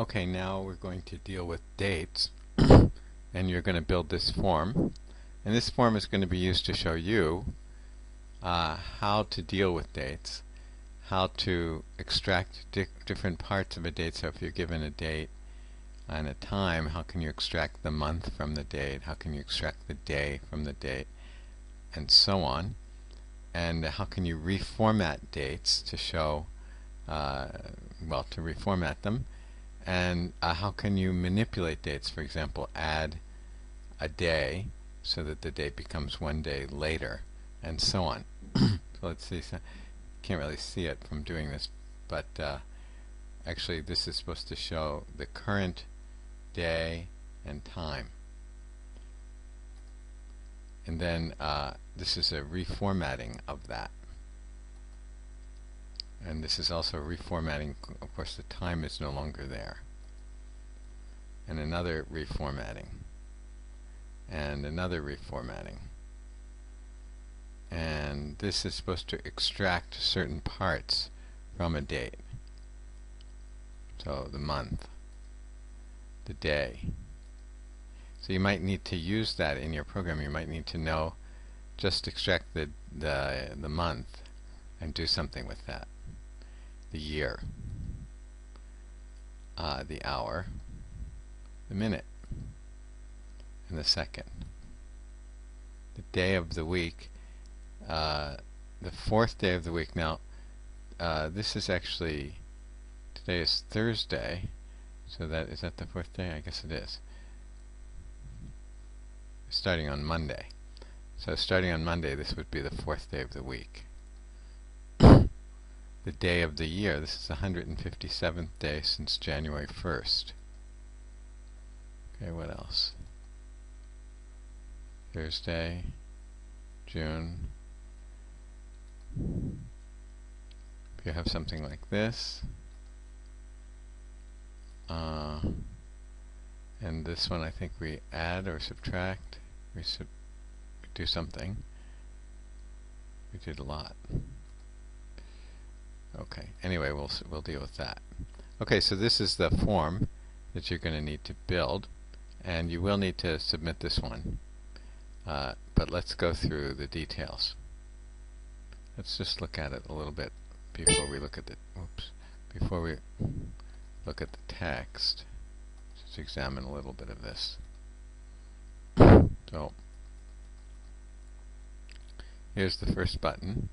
Okay, now we're going to deal with dates, and you're going to build this form. And this form is going to be used to show you how to deal with dates, how to extract different parts of a date. So if you're given a date and a time, how can you extract the month from the date? How can you extract the day from the date? And so on. And how can you reformat dates to show, well, to reformat them? And how can you manipulate dates? For example, add a day so that the date becomes one day later, and so on. So let's see. So can't really see it from doing this, but actually this is supposed to show the current day and time. And then this is a reformatting of that. And this is also reformatting. Of course, the time is no longer there. And another reformatting. And another reformatting. And this is supposed to extract certain parts from a date. So the month, the day. So you might need to use that in your program. You might need to know, just extract the month and do something with that. The year, the hour, the minute, and the second. The day of the week, the fourth day of the week. Now, this is actually, today is Thursday, so is that the fourth day? I guess it is. Starting on Monday. So starting on Monday, this would be the fourth day of the week. The day of the year. This is the 157th day since January 1st. Okay, what else? Thursday, June. If you have something like this, and this one I think we add or subtract. We do something. We did a lot. Okay, anyway, we'll deal with that. Okay, so this is the form that you're going to need to build, and you will need to submit this one. But let's go through the details. Let's just look at it a little bit before we look at the text. Just examine a little bit of this. So here's the first button.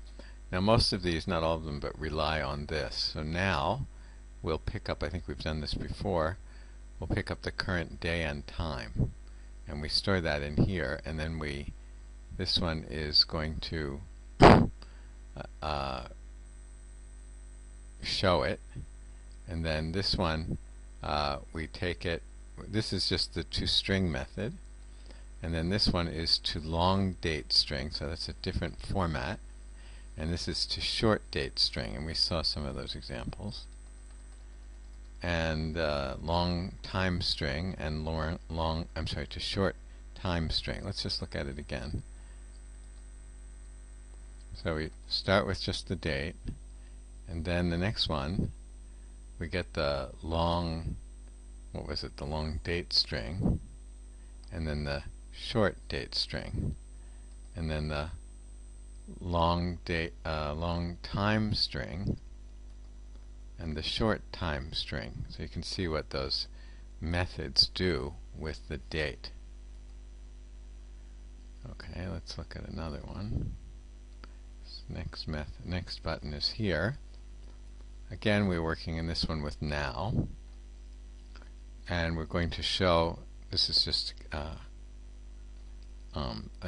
Now most of these, not all of them, but rely on this. So now we'll pick up, I think we've done this before, we'll pick up the current day and time. And we store that in here, and then this one is going to show it. And then this one, we take it, this is just the toString method. And then this one is to long date string, so that's a different format. And this is to short date string, and we saw some of those examples. And long time string and to short time string. Let's just look at it again. So we start with just the date, and then the next one we get the long, the long date string, and then the short date string, and then the long time string, and the short time string. So you can see what those methods do with the date. Okay, let's look at another one. This next button is here. Again, we're working in this one with now, and we're going to show, this is just a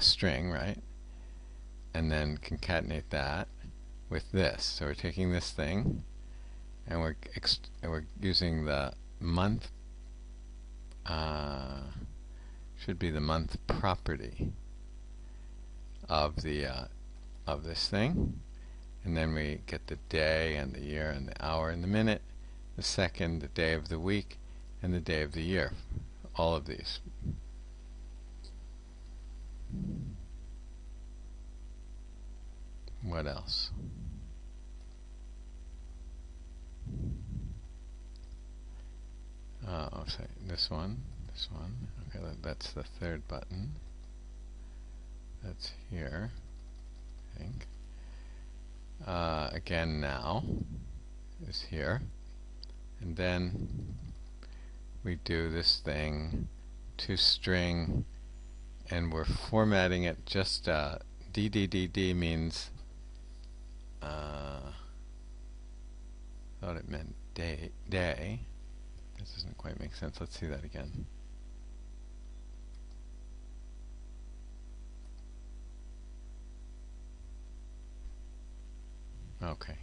string, right? And then concatenate that with this. So we're taking this thing, and we're using the month, should be the month property of this thing, and then we get the day and the year and the hour and the minute, the second, the day of the week, and the day of the year. All of these. What else? sorry, this one. Okay, that's the third button. That's here, I think. Again, now is here. And then we do this thing to string, and we're formatting it just DDDD means thought it meant day. This doesn't quite make sense. Let's see that again. Okay.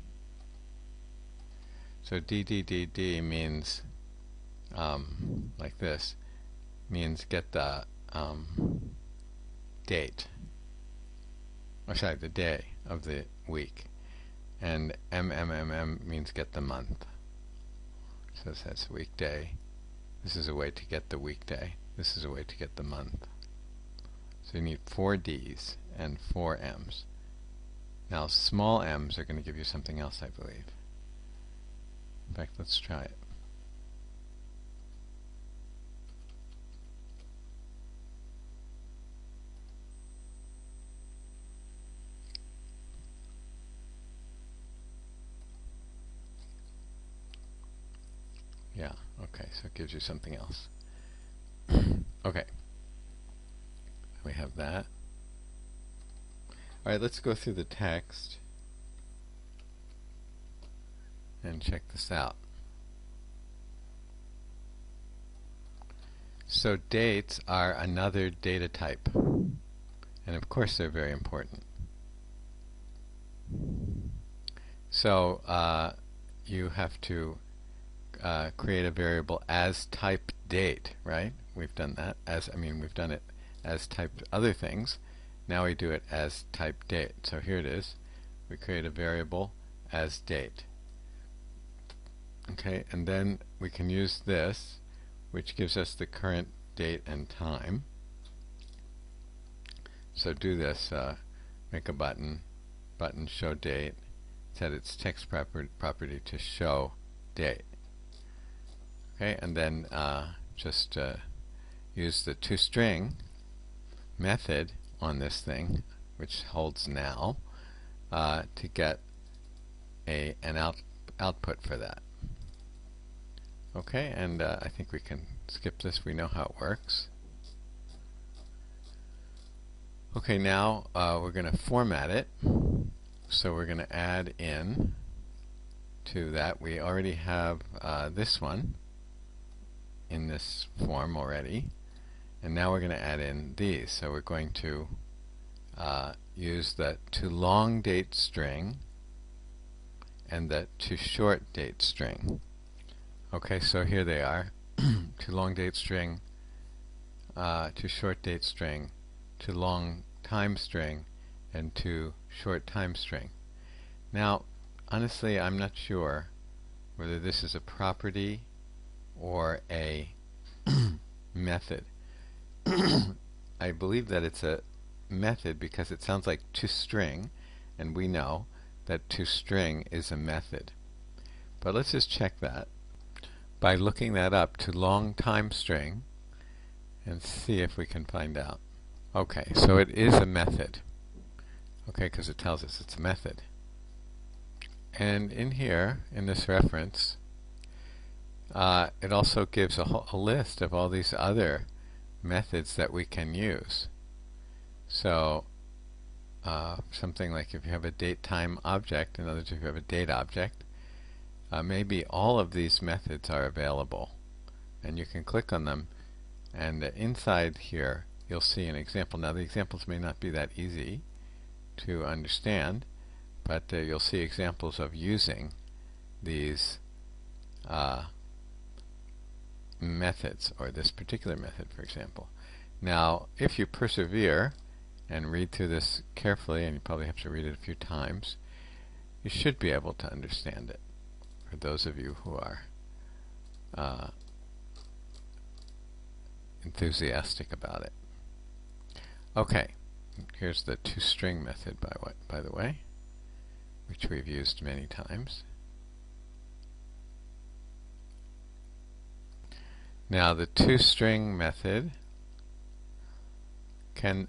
So DDDD means like this, means get the date, or sorry, the day of the week, and MMMM means get the month. So that's weekday. This is a way to get the weekday. This is a way to get the month. So you need 4 D's and 4 M's. Now small m's are going to give you something else, I believe. In fact, let's try it. Yeah, okay, so it gives you something else. Okay, we have that. Alright, let's go through the text and check this out. So dates are another data type, and of course they're very important. So you have to create a variable as type date, right? We've done that we've done it as type other things. Now we do it as type date. So here it is. We create a variable as date. Okay, and then we can use this, which gives us the current date and time. So do this, make a button show date, set its text property to show date. Okay, and then just use the toString method on this thing, which holds now, to get an output for that. Okay, and I think we can skip this. We know how it works. Okay, now we're going to format it. So we're going to add in to that. We already have this one in this form already. And now we're going to add in these. So we're going to use the toLongDate string and the toShortDate string. Okay, so here they are. toLongDate string, toShortDate string, toLongTime string, and toShortTime string. Now, honestly, I'm not sure whether this is a property or a method. I believe that it's a method because it sounds like toString, and we know that toString is a method. But let's just check that by looking that up, toLongTime string, and see if we can find out. Okay, so it is a method. Okay, because it tells us it's a method. And in here, in this reference, it also gives a list of all these other methods that we can use. So something like if you have a date-time object, in other words, if you have a date object, maybe all of these methods are available, and you can click on them, and inside here you'll see an example. Now the examples may not be that easy to understand, but you'll see examples of using these methods, or this particular method, for example. Now if you persevere and read through this carefully, and you probably have to read it a few times, you should be able to understand it, for those of you who are enthusiastic about it. Okay, here's the toString method, by the way, which we've used many times. Now the toString method can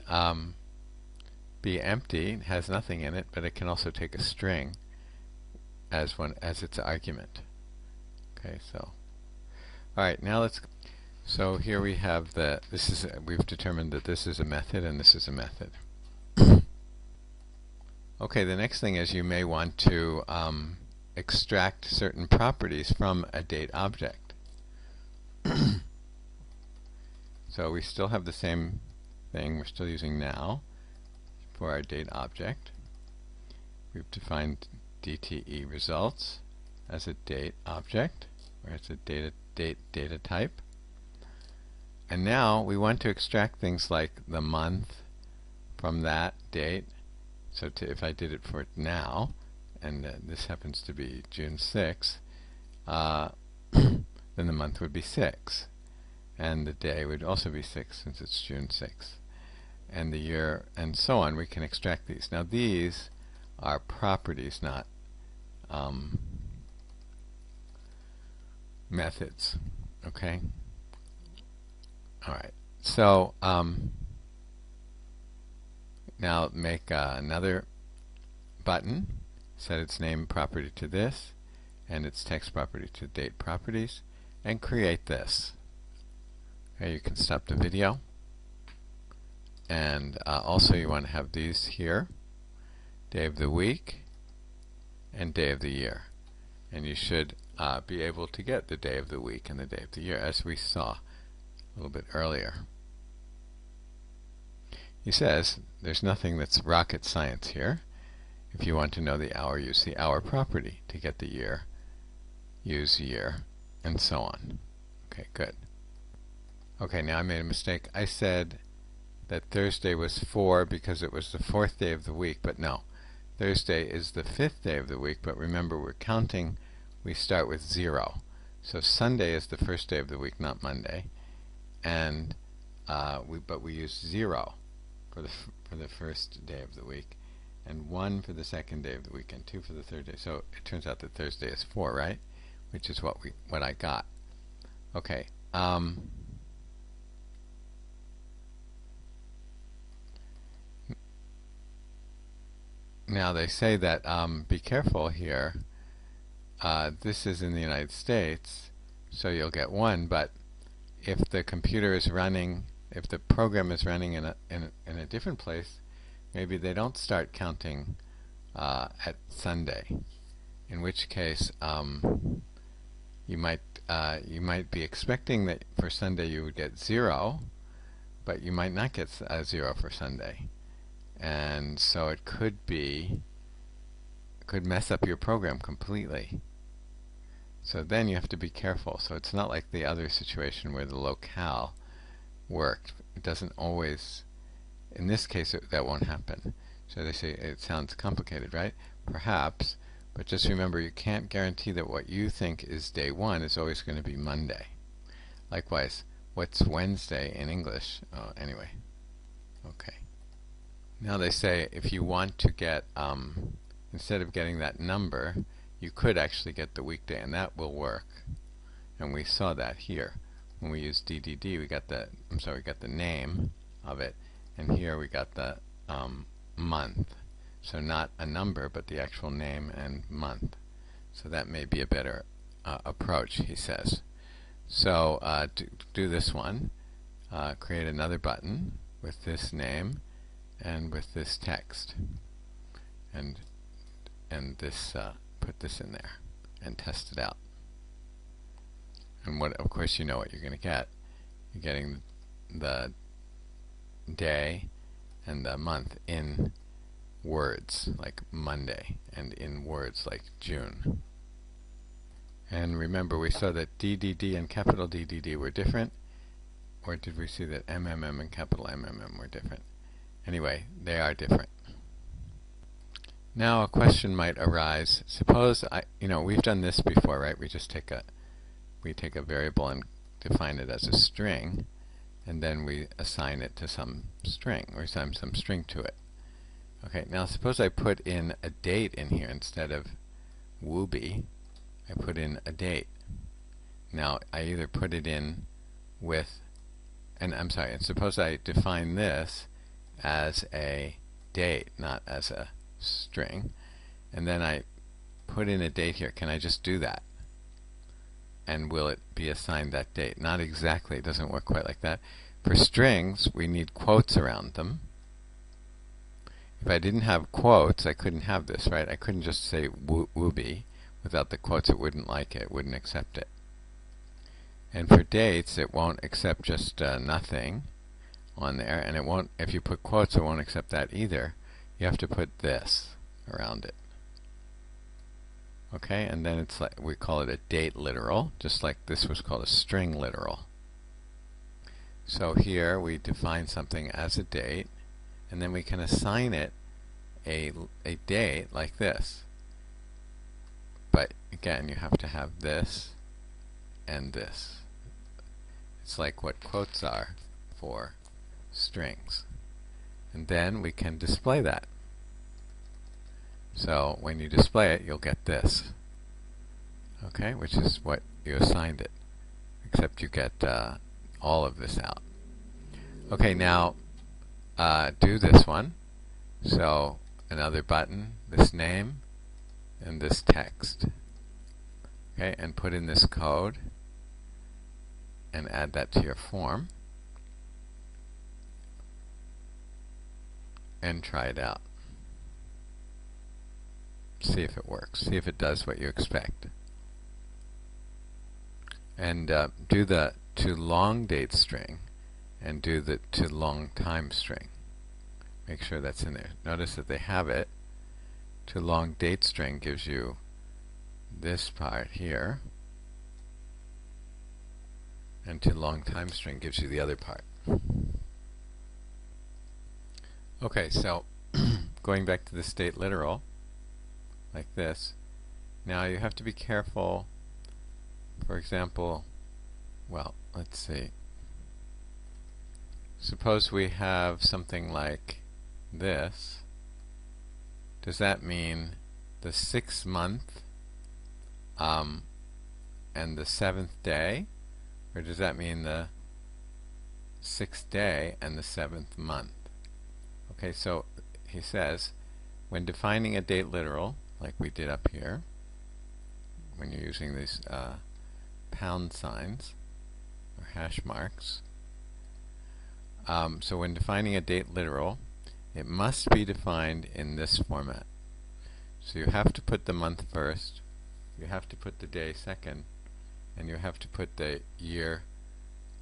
be empty, it has nothing in it, but it can also take a string as its argument. Okay, so alright, now let's so here we have we've determined that this is a method and this is a method. Okay, the next thing is you may want to extract certain properties from a date object. So we still have the same thing, we're still using now for our date object. We've defined DTE results as a date object, or as a data type. And now we want to extract things like the month from that date. So if I did it for now, and this happens to be June 6th, then the month would be 6. And the day would also be 6 since it's June 6th. And the year, and so on. We can extract these. Now these are properties, not methods. Okay? Alright. So now make another button, set its name property to this, and its text property to date properties, and create this. Okay, you can stop the video. And also you want to have these here, day of the week and day of the year. And you should be able to get the day of the week and the day of the year, as we saw a little bit earlier. He says there's nothing that's rocket science here. If you want to know the hour, use the hour property. To get the year, use year, and so on. Okay, good. Okay, now I made a mistake. I said that Thursday was 4 because it was the 4th day of the week, but no. Thursday is the 5th day of the week, but remember we're counting, we start with 0. So Sunday is the first day of the week, not Monday. And but we use 0 for the first day of the week, and 1 for the second day of the week, and 2 for the third day. So it turns out that Thursday is 4, right? Which is what I got. Okay. Now they say that be careful here. This is in the United States, so you'll get 1. But if the computer is running, if the program is running in a different place, maybe they don't start counting at Sunday. In which case, you might be expecting that for Sunday you would get 0, but you might not get 0 for Sunday. And so it could mess up your program completely. So then you have to be careful. So it's not like the other situation where the locale worked. It doesn't always, in this case that won't happen. So they say it sounds complicated, right? Perhaps, but just remember you can't guarantee that what you think is day 1 is always going to be Monday. Likewise, what's Wednesday in English? Oh, anyway. Okay. Now they say if you want to get, instead of getting that number, you could actually get the weekday, and that will work. And we saw that here. When we used DDD, we got the name of it, and here we got the month. So not a number, but the actual name and month. So that may be a better approach, he says. So do this one. Create another button with this name and with this text, and this put this in there and test it out. And of course you know what you're going to get. You're getting the day and the month in words like Monday, and in words like June. And remember we saw that DDD and capital DDD were different, or did we see that MMM and capital MMM were different? Anyway, they are different. Now a question might arise. Suppose we've done this before, right? We take a variable and define it as a string, and then we assign it to some string, or assign some string to it. Okay, now suppose I put in a date in here instead of Wooby. I put in a date. Now I either put it in with, and I'm sorry, and suppose I define this as a date, not as a string, and then I put in a date here. Can I just do that? And will it be assigned that date? Not exactly. It doesn't work quite like that. For strings, we need quotes around them. If I didn't have quotes, I couldn't have this, right? I couldn't just say wooby. Without the quotes, it wouldn't like it. It wouldn't accept it. And for dates, it won't accept just nothing on there. And it won't, if you put quotes, it won't accept that either. You have to put this around it. Okay, and then it's like, we call it a date literal, just like this was called a string literal. So here we define something as a date, and then we can assign it a date like this. But again, you have to have this and this. It's like what quotes are for strings. And then we can display that. So when you display it, you'll get this. Okay, which is what you assigned it. Except you get all of this out. Okay, now do this one. So another button, this name, and this text. Okay, and put in this code and add that to your form. And try it out. See if it works. See if it does what you expect. And do the to long date string and do the to long time string. Make sure that's in there. Notice that they have it. To long date string gives you this part here, and to long time string gives you the other part. Okay, so going back to the state literal, like this. Now you have to be careful. For example, well, let's see. Suppose we have something like this. Does that mean the 6th month and the 7th day? Or does that mean the 6th day and the 7th month? Okay, so he says, when defining a date literal, like we did up here, when you're using these pound signs or hash marks, so when defining a date literal, it must be defined in this format. So you have to put the month first, you have to put the day second, and you have to put the year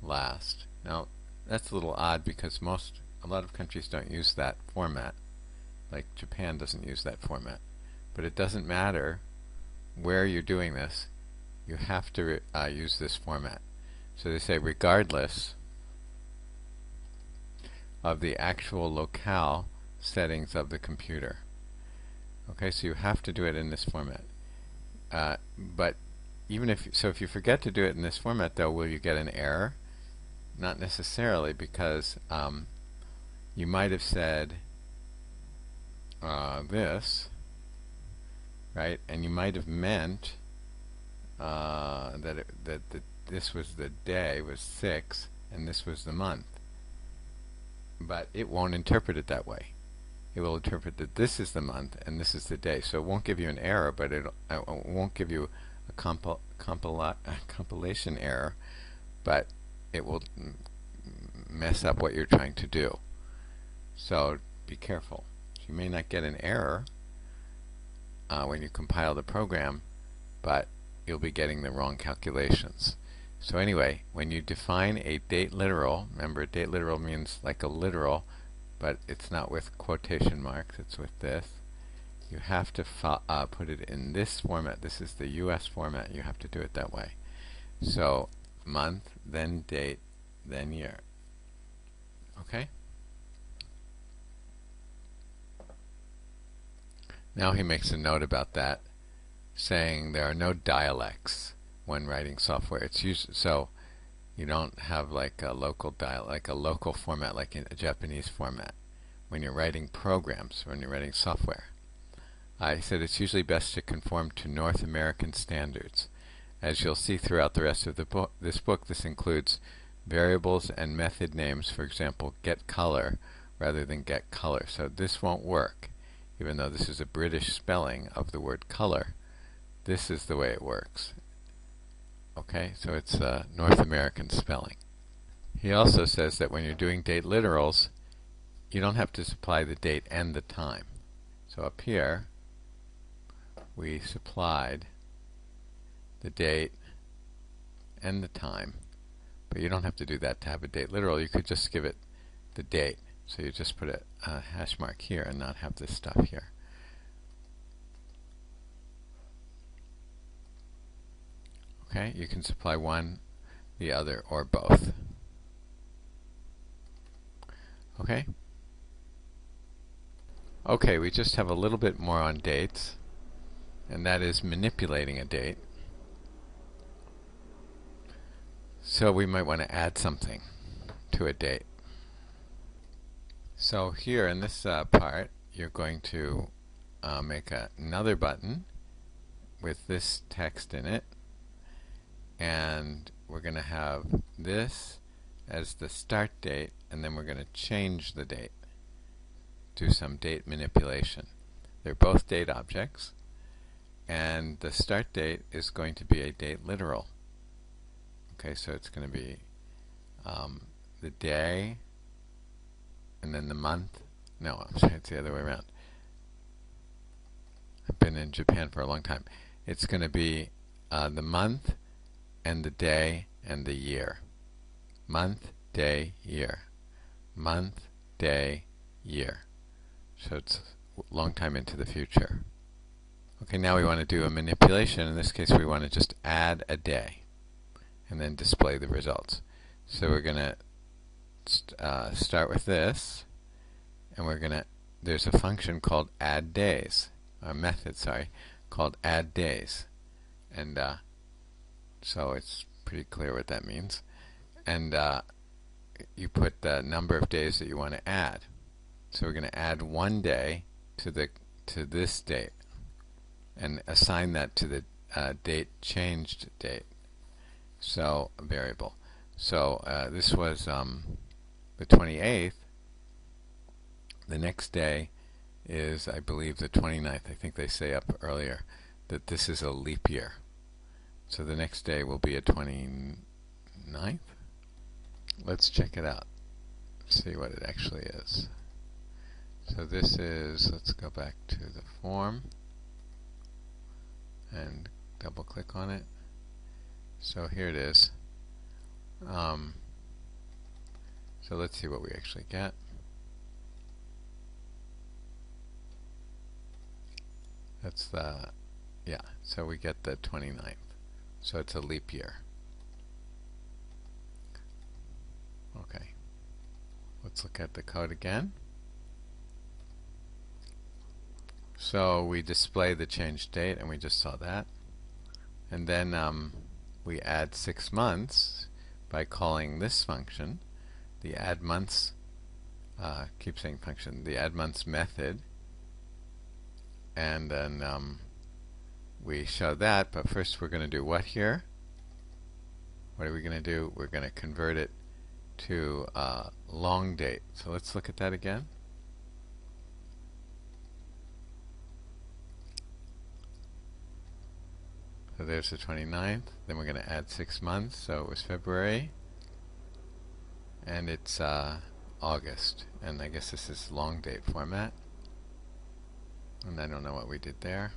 last. Now that's a little odd because a lot of countries don't use that format. Like Japan doesn't use that format. But it doesn't matter where you're doing this, you have to use this format. So they say regardless of the actual locale settings of the computer. Okay, so you have to do it in this format. But even if you forget to do it in this format, though, will you get an error? Not necessarily, because you might have said this, right? And you might have meant that this was the day was 6 and this was the month. But it won't interpret it that way. It will interpret that this is the month and this is the day. So it won't give you an error, but it won't give you a compilation error, but it will mess up what you're trying to do. So be careful. You may not get an error when you compile the program, but you'll be getting the wrong calculations. So anyway, when you define a date literal, remember a date literal means like a literal, but it's not with quotation marks, it's with this. You have to put it in this format. This is the US format. You have to do it that way. So month, then date, then year. Okay? Now he makes a note about that, saying there are no dialects when writing software. It's so you don't have like a local like a local format, like in a Japanese format, when you're writing programs, when you're writing software. I said it's usually best to conform to North American standards. As you'll see throughout the rest of the this book, this includes variables and method names, for example, get color rather than get color. So this won't work, even though this is a British spelling of the word color. This is the way it works. Okay, so it's a North American spelling. He also says that when you're doing date literals, you don't have to supply the date and the time. So up here, we supplied the date and the time, but you don't have to do that to have a date literal. You could just give it the date. So you just put a hash mark here and not have this stuff here. Okay, you can supply one, the other, or both. Okay? Okay, we just have a little bit more on dates, and that is manipulating a date. So we might want to add something to a date. So here in this part, you're going to make another button with this text in it, and we're going to have this as the start date, and then we're going to change the date, do some date manipulation. They're both date objects, and the start date is going to be a date literal. Okay, so it's going to be the day, and then the month. No, I'm sorry, it's the other way around. I've been in Japan for a long time. It's going to be the month, and the day, and the year. Month, day, year. Month, day, year. So it's a long time into the future. Okay, now we want to do a manipulation. In this case, we want to just add a day and then display the results. So we're going to start with this, and we're going to, there's a function called add days, a method, sorry, called add days. And so it's pretty clear what that means. And you put the number of days that you want to add. So we're going to add one day to this date and assign that to the date changed date. So a variable. So this was the 28th. The next day is, I believe, the 29th. I think they say up earlier that this is a leap year. So the next day will be a 29th. Let's check it out. See what it actually is. So this is, let's go back to the form and double click on it. So here it is. So let's see what we actually get. That's the, yeah, so we get the 29th. So it's a leap year. Okay. Let's look at the code again. So we display the changed date, and we just saw that. And then we add 6 months by calling this function, the add months, keep saying function, the add months method. And then we show that, but first we're going to do what here? What are we going to do? We're going to convert it to long date. So let's look at that again. So there's the 29th. Then we're going to add 6 months. So it was February, and it's August. And I guess this is long date format. And I don't know what we did there.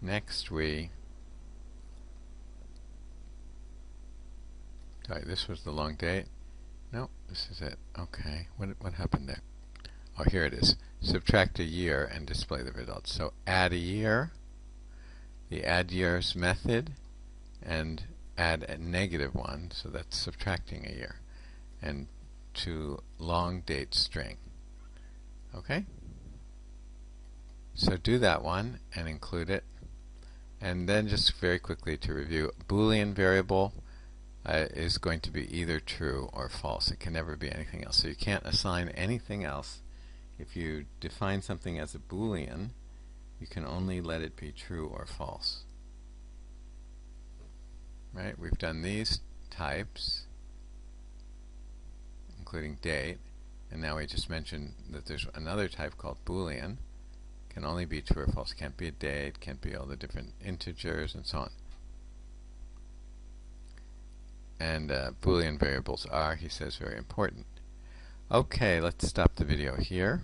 Next sorry, this was the long date. No, this is it. Okay, what happened there? Oh, here it is. Subtract a year and display the results. So add a year, the add years method, and add a -1, so that's subtracting a year, and to long date string. Okay? So do that one and include it. And then just very quickly to review, Boolean variable is going to be either true or false. It can never be anything else. So you can't assign anything else. If you define something as a Boolean, you can only let it be true or false. right? We've done these types, including date, and now we just mentioned that there's another type called Boolean. Can only be true or false. Can't be a date, can't be all the different integers and so on. And Boolean variables are, he says, very important. Okay, let's stop the video here.